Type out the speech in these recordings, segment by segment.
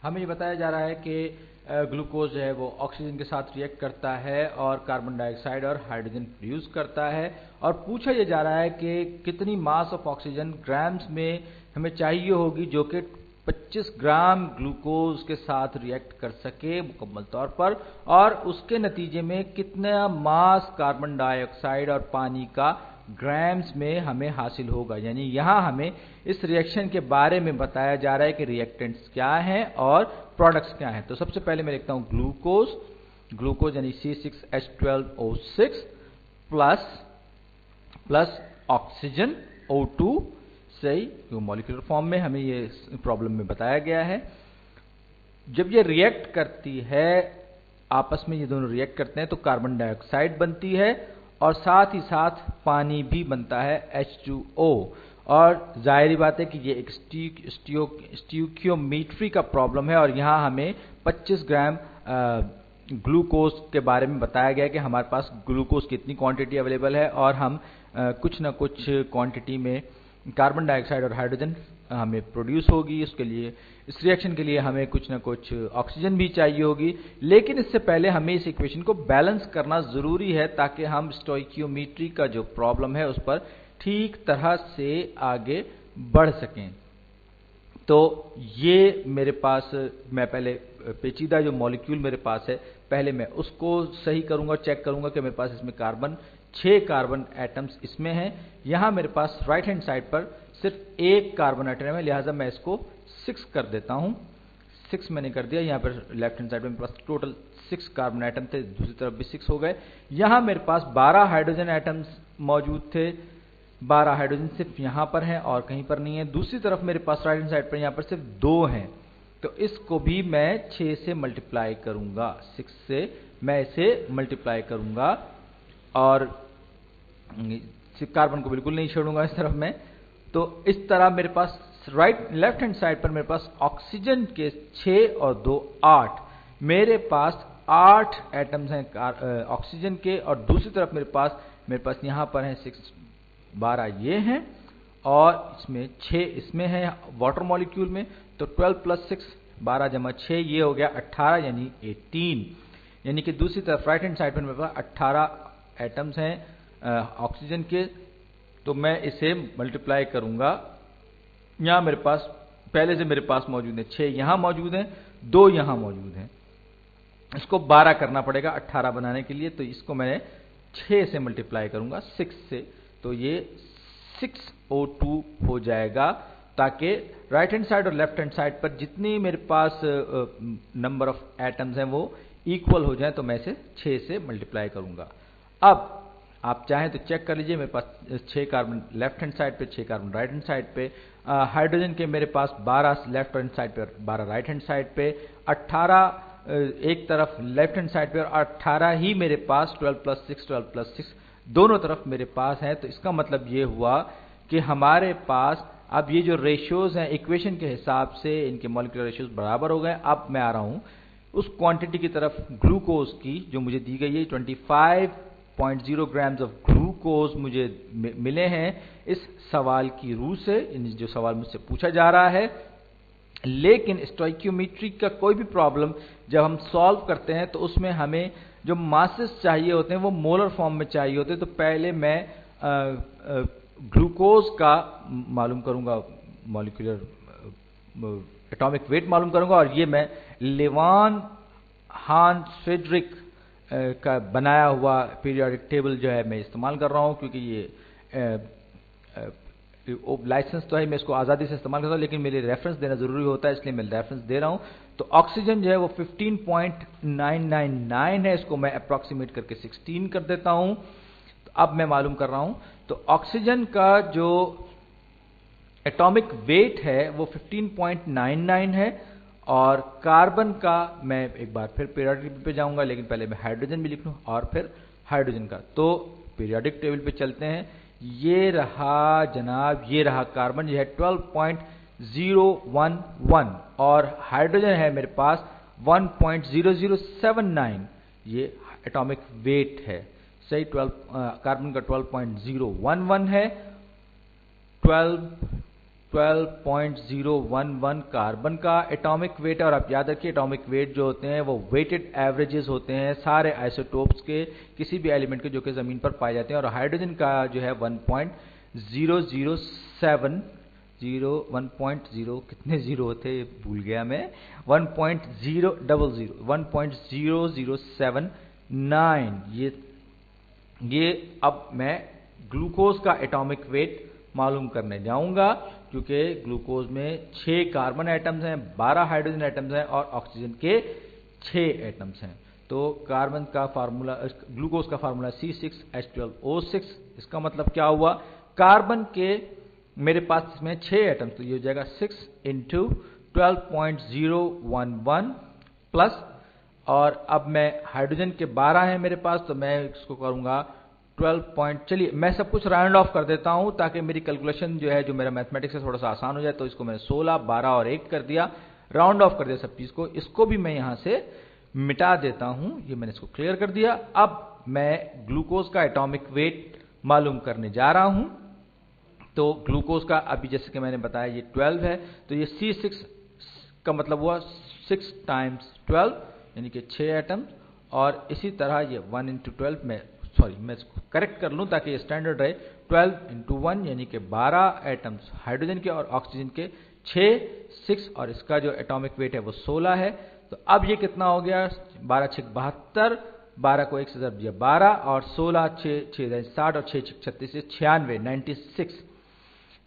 हमें ये बताया जा रहा है कि ग्लूकोज जो है वो ऑक्सीजन के साथ रिएक्ट करता है और कार्बन डाइऑक्साइड और हाइड्रोजन प्रोड्यूस करता है, और पूछा ये जा रहा है कि कितनी मास ऑफ ऑक्सीजन ग्राम्स में हमें चाहिए होगी जो कि 25 ग्राम ग्लूकोज के साथ रिएक्ट कर सके मुकम्मल तौर पर, और उसके नतीजे में कितना मास कार्बन डाइऑक्साइड और पानी का ग्राम्स में हमें हासिल होगा। यानी यहां हमें इस रिएक्शन के बारे में बताया जा रहा है कि रिएक्टेंट्स क्या हैं और प्रोडक्ट्स क्या हैं। तो सबसे पहले मैं लिखता हूं ग्लूकोज यानी C6H12O6 प्लस ऑक्सीजन O2, सही, जो मॉलिक्यूलर फॉर्म में हमें ये प्रॉब्लम में बताया गया है। जब ये रिएक्ट करती है, आपस में ये दोनों रिएक्ट करते हैं तो कार्बन डाइऑक्साइड बनती है और साथ ही साथ पानी भी बनता है H2O। और जाहिर बात है कि ये एक स्टियोकियोमेट्री का प्रॉब्लम है और यहाँ हमें 25 ग्राम ग्लूकोज के बारे में बताया गया है कि हमारे पास ग्लूकोज की इतनी क्वांटिटी अवेलेबल है और हम कुछ ना कुछ क्वांटिटी में कार्बन डाइऑक्साइड और हाइड्रोजन हमें प्रोड्यूस होगी। उसके लिए, इस रिएक्शन के लिए हमें कुछ ना कुछ ऑक्सीजन भी चाहिए होगी। लेकिन इससे पहले हमें इस इक्वेशन को बैलेंस करना जरूरी है ताकि हम स्टोइकियोमेट्री का जो प्रॉब्लम है उस पर ठीक तरह से आगे बढ़ सकें। तो ये मेरे पास, मैं पहले पेचीदा जो मॉलिक्यूल मेरे पास है पहले मैं उसको सही करूंगा, चेक करूंगा कि मेरे पास इसमें 6 कार्बन एटम्स इसमें हैं। यहां मेरे पास राइट हैंड साइड पर सिर्फ एक कार्बन एटम है, लिहाजा मैं इसको 6 कर देता हूं। 6 मैंने कर दिया। यहां पर लेफ्ट हैंड साइड में मेरे पास टोटल 6 कार्बन एटम थे, दूसरी तरफ भी 6 हो गए। यहां मेरे पास 12 हाइड्रोजन एटम्स मौजूद थे। 12 हाइड्रोजन सिर्फ यहां पर हैं और कहीं पर नहीं है। दूसरी तरफ मेरे पास राइट हैंड साइड पर यहां पर सिर्फ 2 हैं, तो इसको भी मैं 6 से मल्टीप्लाई करूंगा। 6 से मैं इसे मल्टीप्लाई करूंगा और कार्बन को बिल्कुल नहीं छोड़ूंगा इस तरफ में। तो इस तरह मेरे पास लेफ्ट हैंड साइड पर मेरे पास ऑक्सीजन के 6 और 2 8, मेरे पास 8 एटम्स हैं ऑक्सीजन के, और दूसरी तरफ मेरे पास यहां पर हैं 6, 12 ये हैं और इसमें 6 इसमें है वाटर मॉलिक्यूल में। तो 12 + 6 12 + 6 ये हो गया 18 यानी 18। यानी कि दूसरी तरफ राइट हैंड साइड पर मेरे पास 18 एटम्स हैं ऑक्सीजन के। तो मैं इसे मल्टीप्लाई करूंगा। यहां मेरे पास पहले से मेरे पास मौजूद है 6 यहां मौजूद हैं, 2 यहां मौजूद हैं। इसको 12 करना पड़ेगा 18 बनाने के लिए, तो इसको मैं 6 से मल्टीप्लाई करूंगा 6 से, तो ये 6O2 हो जाएगा, ताकि राइट हैंड साइड और लेफ्ट हैंड साइड पर जितनी मेरे पास नंबर ऑफ एटम्स हैं वो इक्वल हो जाए। तो मैं इसे 6 से मल्टीप्लाई करूंगा। अब आप चाहें तो चेक कर लीजिए, मेरे पास 6 कार्बन लेफ्ट हैंड साइड पे, 6 कार्बन राइट हैंड साइड पे। हाइड्रोजन के मेरे पास 12 लेफ्ट हैंड साइड पे और 12 राइट हैंड साइड पे, 18 एक तरफ लेफ्ट हैंड साइड पे और 18 ही मेरे पास 12 + 6 दोनों तरफ मेरे पास है। तो इसका मतलब ये हुआ कि हमारे पास अब ये जो रेशियोज हैं इक्वेशन के हिसाब से इनके मॉलिक्यूलर रेशियोज बराबर हो गए। अब मैं आ रहा हूं उस क्वांटिटी की तरफ ग्लूकोज की जो मुझे दी गई है। 25.0 ग्राम्स ऑफ ग्लूकोज मुझे मिले हैं इस सवाल की रूह से, जो सवाल मुझसे पूछा जा रहा है। लेकिन स्टोइकियोमेट्री का कोई भी प्रॉब्लम जब हम सॉल्व करते हैं तो उसमें हमें जो मासेस चाहिए होते हैं वो मोलर फॉर्म में चाहिए होते हैं। तो पहले मैं ग्लूकोज का मालूम करूंगा, मॉलिक्यूलर एटॉमिक वेट मालूम करूंगा, और ये मैं लेवान हांस फ्रेडरिक का बनाया हुआ पीरियोडिक टेबल जो है मैं इस्तेमाल कर रहा हूं, क्योंकि ये लाइसेंस तो है, मैं इसको आज़ादी से इस्तेमाल करता हूं, लेकिन मेरे रेफरेंस देना जरूरी होता है, इसलिए मैं रेफरेंस दे रहा हूं। तो ऑक्सीजन जो है वो 15.999 है, इसको मैं अप्रॉक्सीमेट करके 16 कर देता हूं। तो अब मैं मालूम कर रहा हूं, तो ऑक्सीजन का जो एटॉमिक वेट है वो 15.99 है, और कार्बन का मैं एक बार फिर पीरियोडिक टेबल पे जाऊंगा, लेकिन पहले मैं हाइड्रोजन भी लिख लूं और फिर हाइड्रोजन का। तो पीरियोडिक टेबल पे चलते हैं। ये रहा जनाब, ये रहा कार्बन, ये है 12.011 और हाइड्रोजन है मेरे पास 1.0079, ये एटॉमिक वेट है, सही। कार्बन का 12.011 है, 12 12.011 कार्बन का एटॉमिक वेट है। और आप याद रखिए एटॉमिक वेट जो होते हैं वो वेटेड एवरेजेस होते हैं सारे आइसोटोप्स के, किसी भी एलिमेंट के जो कि ज़मीन पर पाए जाते हैं। और हाइड्रोजन का जो है 1.007 कितने जीरो होते भूल गया मैं, 1.0079। ये अब मैं ग्लूकोज का एटॉमिक वेट मालूम करने जाऊंगा, क्योंकि ग्लूकोज में 6 कार्बन एटम्स हैं, 12 हाइड्रोजन एटम्स हैं और ऑक्सीजन के 6 एटम्स हैं। तो कार्बन का फार्मूला, ग्लूकोज का फार्मूला C6H12O6। इसका मतलब क्या हुआ, कार्बन के मेरे पास इसमें 6 एटम्स, तो ये हो जाएगा 6 × 12.011 प्लस, और अब मैं हाइड्रोजन के 12 हैं मेरे पास, तो मैं इसको करूंगा 12 चलिए मैं सब कुछ राउंड ऑफ कर देता हूं ताकि मेरी कैलकुलेशन जो है, जो मेरा मैथमेटिक्स है थोड़ा सा आसान हो जाए। तो इसको मैंने 16, 12 और 1 कर दिया, राउंड ऑफ कर दिया सब चीज को। इसको भी मैं यहां से मिटा देता हूं, ये मैंने इसको क्लियर कर दिया। अब मैं ग्लूकोज का एटॉमिक वेट मालूम करने जा रहा हूं। तो ग्लूकोज का अभी जैसे कि मैंने बताया ये 12 है, तो ये C6 का मतलब हुआ 6 × 12 यानी कि 6 एटम, और इसी तरह ये 1 × 12 में, सॉरी मैं इसको करेक्ट कर लूं ताकि ये स्टैंडर्ड रहे, 12 × 1 यानी कि 12 एटम्स हाइड्रोजन के और ऑक्सीजन के 6 और इसका जो एटॉमिक वेट है वो 16 है। तो अब ये कितना हो गया, 12 × 6 72, 12 को 1 से ज़रब दिया 12, और 16 6 6 60 और 6 6 36 से 96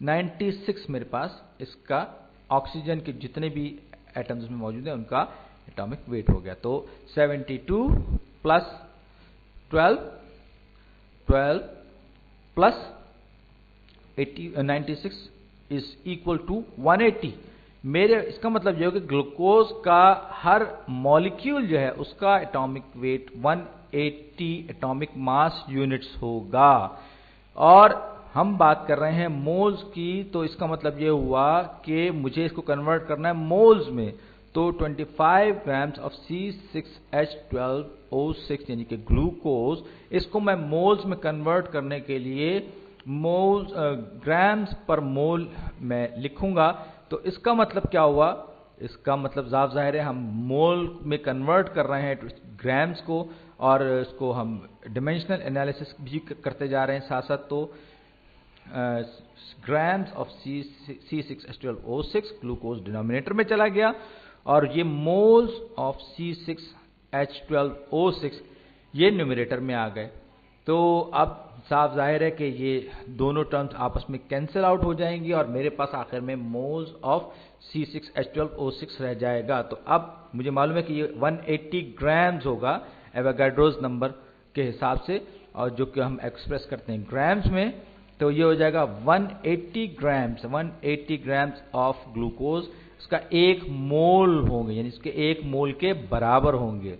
96 मेरे पास इसका ऑक्सीजन के जितने भी एटम्स में मौजूद हैं उनका एटॉमिक वेट हो गया। तो 72 plus 12 plus 96 is equal to 180। मेरे इसका मतलब यह हो कि ग्लूकोज का हर मॉलिक्यूल जो है उसका atomic weight 180 atomic mass units होगा। और हम बात कर रहे हैं मोल्स की, तो इसका मतलब यह हुआ कि मुझे इसको कन्वर्ट करना है मोल्स में। तो 25 ग्राम्स ऑफ C6H12O6 यानी कि ग्लूकोज, इसको मैं मोल्स में कन्वर्ट करने के लिए मोल्स ग्राम्स पर मोल में लिखूंगा। तो इसका मतलब क्या हुआ, इसका मतलब साफ जाहिर है हम मोल में कन्वर्ट कर रहे हैं ग्राम्स को, और इसको हम डिमेंशनल एनालिसिस भी करते जा रहे हैं साथ साथ। तो grams of C6H12O6 glucose denominator में चला गया, और ये मोल्स ऑफ C6H12O6 ये न्यूमरेटर में आ गए। तो अब साफ जाहिर है कि ये दोनों टर्म्स आपस में कैंसिल आउट हो जाएंगी और मेरे पास आखिर में मोल्स ऑफ C6H12O6 रह जाएगा। तो अब मुझे मालूम है कि ये 180 ग्राम्स होगा एवोगाड्रोस नंबर के हिसाब से, और जो कि हम एक्सप्रेस करते हैं ग्राम्स में। तो ये हो जाएगा 180 ग्राम्स ऑफ ग्लूकोज, इसका 1 मोल होंगे, यानी इसके 1 मोल के बराबर होंगे।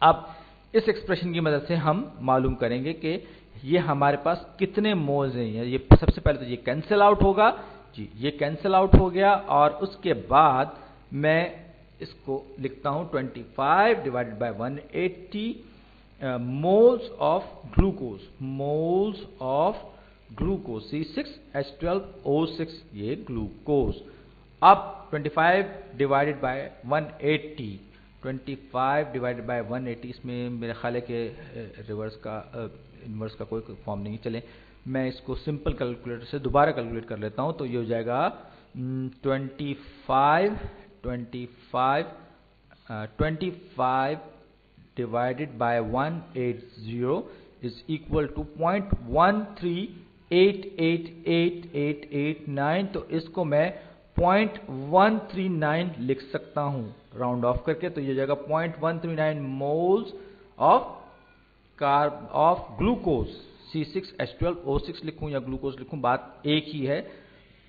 अब इस एक्सप्रेशन की मदद से हम मालूम करेंगे कि ये हमारे पास कितने मोल्स हैं। ये सबसे पहले तो ये कैंसिल आउट होगा जी, ये कैंसिल आउट हो गया, और उसके बाद मैं इसको लिखता हूं 25 / 180 मोल्स ऑफ ग्लूकोज C6H12O6 ये ग्लूकोज। अब 25 / 180 इसमें मेरे ख्याल है कि इनवर्स का कोई फॉर्म नहीं, चले मैं इसको सिंपल कैलकुलेटर से दोबारा कैलकुलेट कर लेता हूं। तो ये हो जाएगा 25 divided by 180 is equal to 0.1388889। तो इसको मैं 0.139 लिख सकता हूं राउंड ऑफ करके। तो ये हो जाएगा 0.139 मोल्स ऑफ ग्लूकोज C6H12O6 लिखूं या ग्लूकोज लिखूं, बात एक ही है।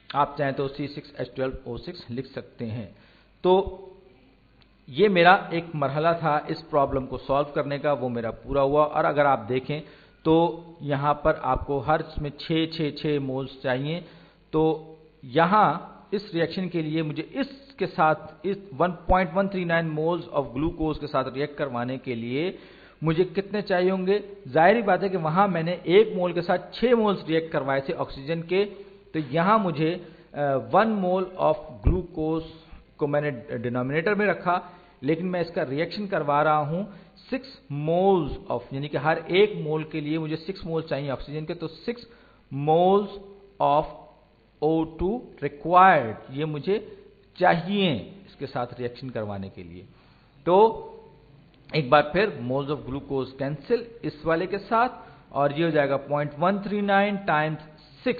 आप चाहें तो C6H12O6 लिख सकते हैं। तो ये मेरा एक मरहला था इस प्रॉब्लम को सॉल्व करने का, वो मेरा पूरा हुआ। और अगर आप देखें तो यहाँ पर आपको हर इसमें 6 मोल्स चाहिए। तो यहाँ इस रिएक्शन के लिए मुझे इसके साथ इस 1.139 मोल्स ऑफ ग्लूकोज के साथ रिएक्ट करवाने के लिए मुझे कितने चाहिए होंगे। जाहिर बात है कि वहां मैंने 1 मोल के साथ 6 मोल्स रिएक्ट करवाए थे ऑक्सीजन के, तो यहां मुझे 1 मोल ऑफ ग्लूकोज को मैंने डिनोमिनेटर में रखा, लेकिन मैं इसका रिएक्शन करवा रहा हूं 6 मोल्स ऑफ, यानी कि हर एक मोल के लिए मुझे 6 मोल चाहिए ऑक्सीजन के, तो 6 मोल्स ऑफ O2 रिक्वायर्ड, ये मुझे चाहिए इसके साथ रिएक्शन करवाने के लिए। तो एक बार फिर मोल्स ऑफ ग्लूकोज कैंसिल इस वाले के साथ, और ये हो जाएगा 0.139 टाइम्स 6।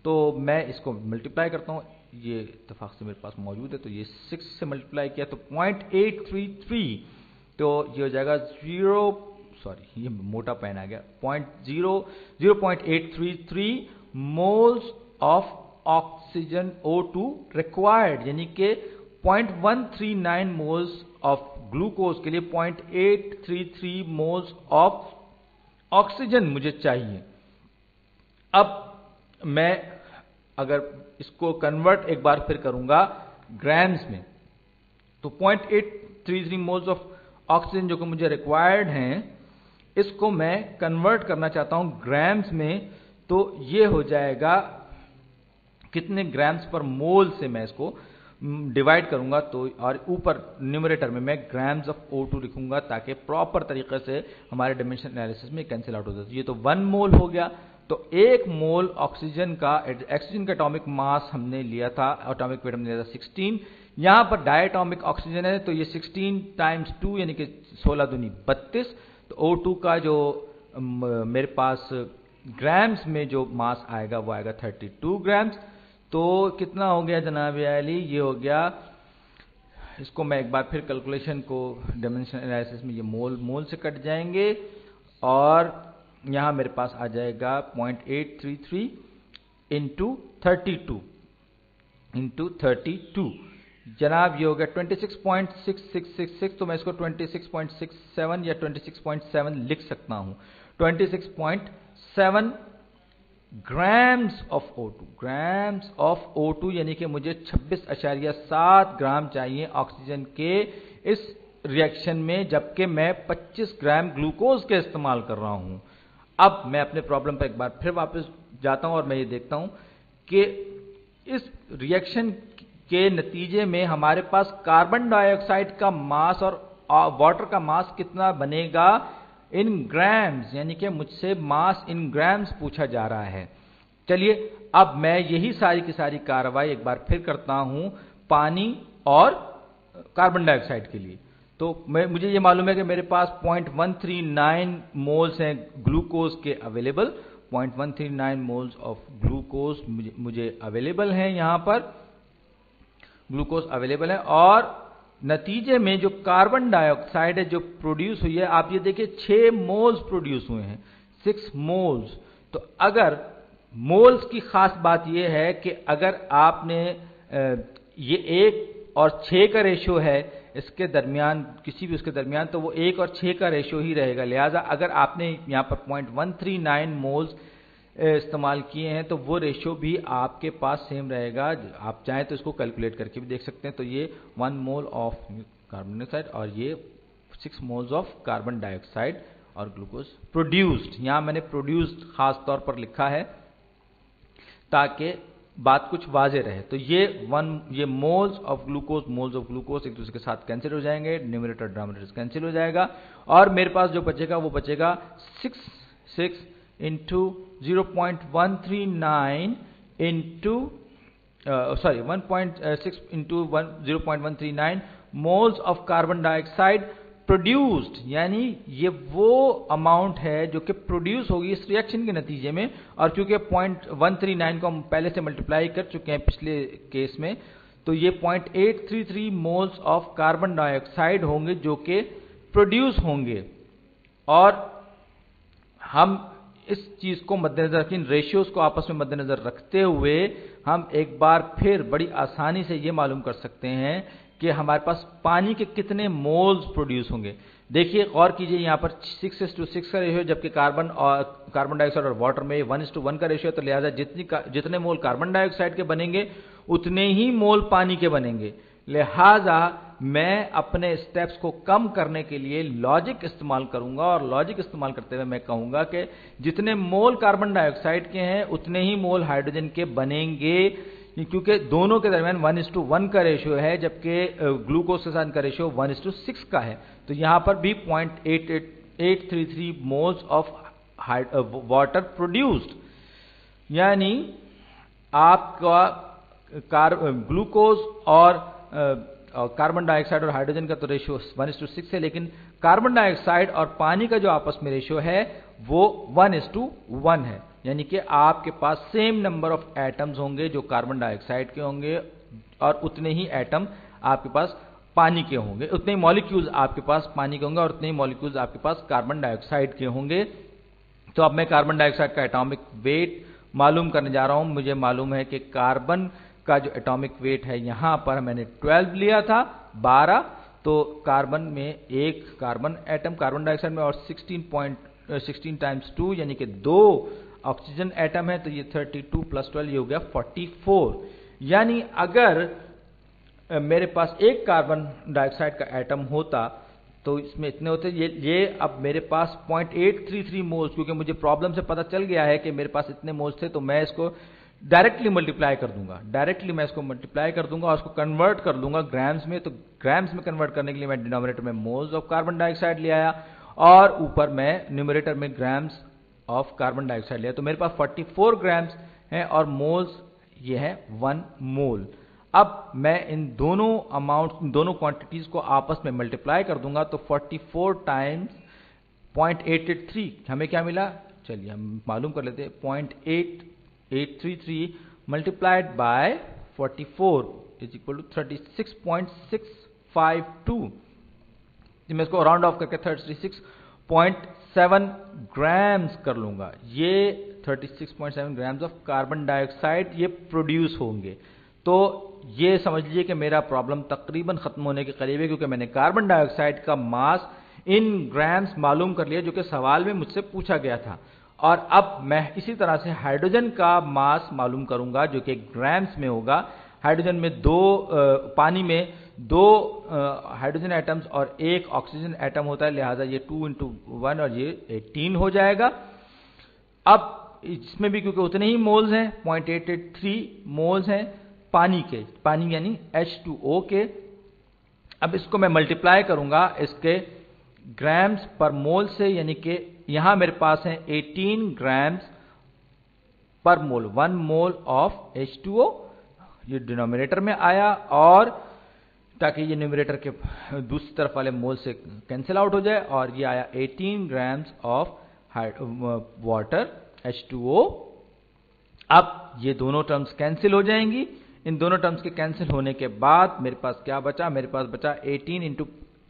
तो मैं इसको मल्टीप्लाई करता हूं, ये इत्तेफाक से मेरे पास मौजूद है, तो ये 6 से मल्टीप्लाई किया तो 0.833, तो ये हो जाएगा ये मोटा पेन आ गया, 0.833 moles of oxygen O2 required, यानी कि 0.139 मोल्स ऑफ ग्लूकोज के लिए 0.833 मोल्स ऑफ ऑक्सीजन मुझे चाहिए। अब मैं अगर इसको कन्वर्ट एक बार फिर करूंगा ग्राम्स में, तो 0.833 मोल्स ऑफ ऑक्सीजन जो कि मुझे रिक्वायर्ड हैं, इसको मैं कन्वर्ट करना चाहता हूं ग्राम्स में, तो ये हो जाएगा कितने ग्राम्स पर मोल से मैं इसको डिवाइड करूंगा, तो और ऊपर न्यूमरेटर में मैं ग्राम्स ऑफ O2 लिखूंगा ताकि प्रॉपर तरीके से हमारे डायमेंशन एनालिसिस में कैंसिल आउट हो जाए। ये तो 1 मोल हो गया, तो 1 मोल ऑक्सीजन का एटॉमिक मास हमने लिया था, एटॉमिक वेट हमने लिया था 16। यहां पर डायटॉमिक ऑक्सीजन है, तो ये 16 टाइम्स 2 यानी कि 16 दूनी 32। तो O2 का जो मेरे पास ग्राम्स में जो मास आएगा वो आएगा 32 ग्राम्स। तो कितना हो गया जनाब अली, ये हो गया, इसको मैं एक बार फिर कैलकुलेशन को डायमेंशन एनालिसिस में ये मोल से कट जाएंगे, और यहां मेरे पास आ जाएगा 0.833 इंटू 32 जनाब, ये हो गया 26.6666। तो मैं इसको 26.67 या 26.7 लिख सकता हूं। 26.7 ग्राम्स ऑफ O2 यानी कि मुझे 26.7 ग्राम चाहिए ऑक्सीजन के इस रिएक्शन में, जबकि मैं 25 ग्राम ग्लूकोज के इस्तेमाल कर रहा हूं। अब मैं अपने प्रॉब्लम पर एक बार फिर वापस जाता हूं और मैं ये देखता हूं कि इस रिएक्शन के नतीजे में हमारे पास कार्बन डाइऑक्साइड का मास और वाटर का मास कितना बनेगा इन ग्राम्स, यानी कि मुझसे मास इन ग्राम्स पूछा जा रहा है। चलिए अब मैं यही सारी की सारी कार्रवाई एक बार फिर करता हूं पानी और कार्बन डाइऑक्साइड के लिए। तो मुझे ये मालूम है कि मेरे पास 0.139 मोल्स हैं ग्लूकोज के अवेलेबल, 0.139 मोल्स ऑफ ग्लूकोज मुझे अवेलेबल हैं, यहां पर ग्लूकोज अवेलेबल है, और नतीजे में जो कार्बन डाइऑक्साइड है जो प्रोड्यूस हुई है, आप ये देखिए 6 मोल्स प्रोड्यूस हुए हैं, 6 मोल्स। तो अगर मोल्स की खास बात यह है कि अगर आपने ये 1 और 6 का रेशियो है इसके दरमियान, किसी भी उसके दरमियान, तो वो 1 और 6 का रेशियो ही रहेगा। लिहाजा अगर आपने यहां पर 0.139 मोल्स इस्तेमाल किए हैं तो वो रेशियो भी आपके पास सेम रहेगा। आप चाहें तो इसको कैलकुलेट करके भी देख सकते हैं। तो ये 1 मोल ऑफ कार्बन डाइऑक्साइड और ये 6 मोल्स ऑफ कार्बन डाइऑक्साइड और ग्लूकोज प्रोड्यूस्ड। यहां मैंने प्रोड्यूस्ड खास तौर पर लिखा है ताकि बात कुछ वाजे रहे। तो ये मोल्स ऑफ ग्लूकोज एक दूसरे के साथ कैंसिल हो जाएंगे, न्यूमरेटर डिनोमिनेटर कैंसिल हो जाएगा, और मेरे पास जो बचेगा वो बचेगा 6 into 0.139 into 1.6 into 0.139 moles of carbon dioxide produced, यानी ये वो अमाउंट है जो कि प्रोड्यूस होगी इस रिएक्शन के नतीजे में। और क्योंकि 0.139 को हम पहले से मल्टीप्लाई कर चुके हैं पिछले केस में, तो ये 0.833 मोल्स ऑफ कार्बन डाइऑक्साइड होंगे जो कि प्रोड्यूस होंगे। और हम इस चीज को मद्देनजर रखें, इन रेशियोज को आपस में मद्देनजर रखते हुए हम एक बार फिर बड़ी आसानी से ये मालूम कर सकते हैं कि हमारे पास पानी के कितने मोल्स प्रोड्यूस होंगे। देखिए गौर कीजिए, यहाँ पर 6:6 का रेशियो, जबकि कार्बन डाइऑक्साइड और वाटर में 1:1 का रेशियो। तो लिहाजा जितने मोल कार्बन डाइऑक्साइड के बनेंगे उतने ही मोल पानी के बनेंगे। लिहाजा मैं अपने स्टेप्स को कम करने के लिए लॉजिक इस्तेमाल करूंगा, और लॉजिक इस्तेमाल करते हुए मैं कहूंगा कि जितने मोल कार्बन डाइऑक्साइड के हैं उतने ही मोल हाइड्रोजन के बनेंगे। क्योंकि दोनों के दरमियान 1:1 का रेशियो है, जबकि ग्लूकोज के साथ का रेशियो 1:6 का है। तो यहाँ पर भी 0.833 मोल्स ऑफ वाटर प्रोड्यूस्ड, यानी आपका ग्लूकोज और कार्बन डाइऑक्साइड और हाइड्रोजन का तो रेशियो 1:6 है, लेकिन कार्बन डाइऑक्साइड और पानी का जो आपस में रेशियो है वो 1:1 है। यानी कि आपके पास सेम नंबर ऑफ एटम्स होंगे जो कार्बन डाइऑक्साइड के होंगे, और उतने ही एटम आपके पास पानी के होंगे, उतने ही मॉलिक्यूल्स आपके पास पानी के होंगे और उतने ही मॉलिक्यूल्स आपके पास कार्बन डाइऑक्साइड के होंगे। तो अब मैं कार्बन डाइऑक्साइड का एटॉमिक वेट मालूम करने जा रहा हूं। मुझे मालूम है कि कार्बन का जो एटॉमिक वेट है, यहां पर मैंने 12 लिया था, 12, तो कार्बन में एक कार्बन एटम कार्बन डाइऑक्साइड में, और 16 टाइम्स 2 यानी कि 2 ऑक्सीजन एटम है, तो ये 32 + 12 ये हो गया 44। यानी अगर मेरे पास एक कार्बन डाइऑक्साइड का एटम होता तो इसमें इतने होते, ये अब मेरे पास 0.833 मोल्स, क्योंकि मुझे प्रॉब्लम से पता चल गया है कि मेरे पास इतने मोल्स थे, तो मैं इसको डायरेक्टली मल्टीप्लाई कर दूंगा, डायरेक्टली मैं इसको मल्टीप्लाई कर दूंगा और उसको कन्वर्ट कर दूंगा ग्राम्स में। तो ग्राम्स में कन्वर्ट करने के लिए मैं डिनोमिनेटर में मोल्स ऑफ कार्बन डाइऑक्साइड ले आया और ऊपर मैं न्यूमरेटर में ग्राम्स ऑफ कार्बन डाइऑक्साइड लिया। तो मेरे पास 44 ग्राम्स हैं और मोल्स ये है 1 मोल। अब मैं इन दोनों क्वांटिटीज को आपस में मल्टीप्लाई कर दूंगा, तो 44 टाइम्स 0.883 हमें क्या मिला, चलिए हम मालूम कर लेते हैं। 0.833 multiplied by 44 is equal to 36.652। मैं इसको राउंड ऑफ करके 36.7 ग्राम्स कर लूंगा। ये 36.7 ग्राम्स ऑफ कार्बन डाइऑक्साइड ये प्रोड्यूस होंगे। तो ये समझ लीजिए कि मेरा प्रॉब्लम तकरीबन खत्म होने के करीब है, क्योंकि मैंने कार्बन डाइऑक्साइड का मास इन ग्राम्स मालूम कर लिया जो कि सवाल में मुझसे पूछा गया था। और अब मैं इसी तरह से हाइड्रोजन का मास मालूम करूंगा जो कि ग्राम्स में होगा। हाइड्रोजन में पानी में 2 हाइड्रोजन एटम्स और 1 ऑक्सीजन एटम होता है, लिहाजा ये 2 × 1 और ये 18 हो जाएगा। अब इसमें भी क्योंकि उतने ही मोल्स हैं, 0.883 मोल्स हैं पानी यानी H2O के। अब इसको मैं मल्टीप्लाई करूंगा इसके ग्राम्स पर मोल से, यानी कि यहां मेरे पास है 18 ग्राम्स पर मोल, 1 मोल ऑफ H2O, ये डिनोमिनेटर में आया, और ताकि ये न्यूमरेटर के दूसरी तरफ वाले मोल से कैंसिल आउट हो जाए, और ये आया 18 ग्राम्स ऑफ वाटर H2O। अब ये दोनों टर्म्स कैंसिल हो जाएंगी। इन दोनों टर्म्स के कैंसिल होने के बाद मेरे पास क्या बचा, मेरे पास बचा 18 ×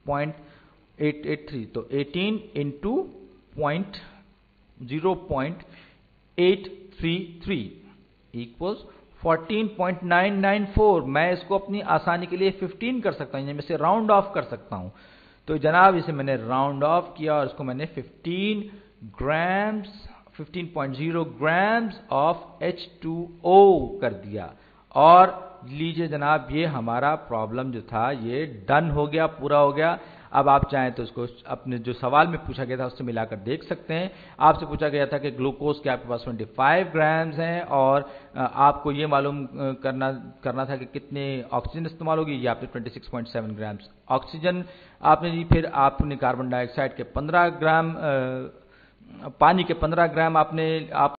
0.883, तो 18 × 0.833 इक्वल्स 14.994। मैं इसको अपनी आसानी के लिए 15 कर सकता हूं, यानी मैं इसे राउंड ऑफ कर सकता हूं। तो जनाब इसे मैंने राउंड ऑफ किया और इसको मैंने 15.0 ग्राम्स ऑफ H2O कर दिया। और लीजिए जनाब, ये हमारा प्रॉब्लम जो था ये डन हो गया, पूरा हो गया। अब आप चाहें तो इसको अपने जो सवाल में पूछा गया था उससे मिलाकर देख सकते हैं। आपसे पूछा गया था कि ग्लूकोज के आपके पास 25 ग्राम्स हैं और आपको ये मालूम करना था कि कितने ऑक्सीजन इस्तेमाल होगी, ये आपने 26.7 ग्राम्स ऑक्सीजन आपने दी। फिर आपने कार्बन डाइऑक्साइड के 15 ग्राम, पानी के 15 ग्राम आपने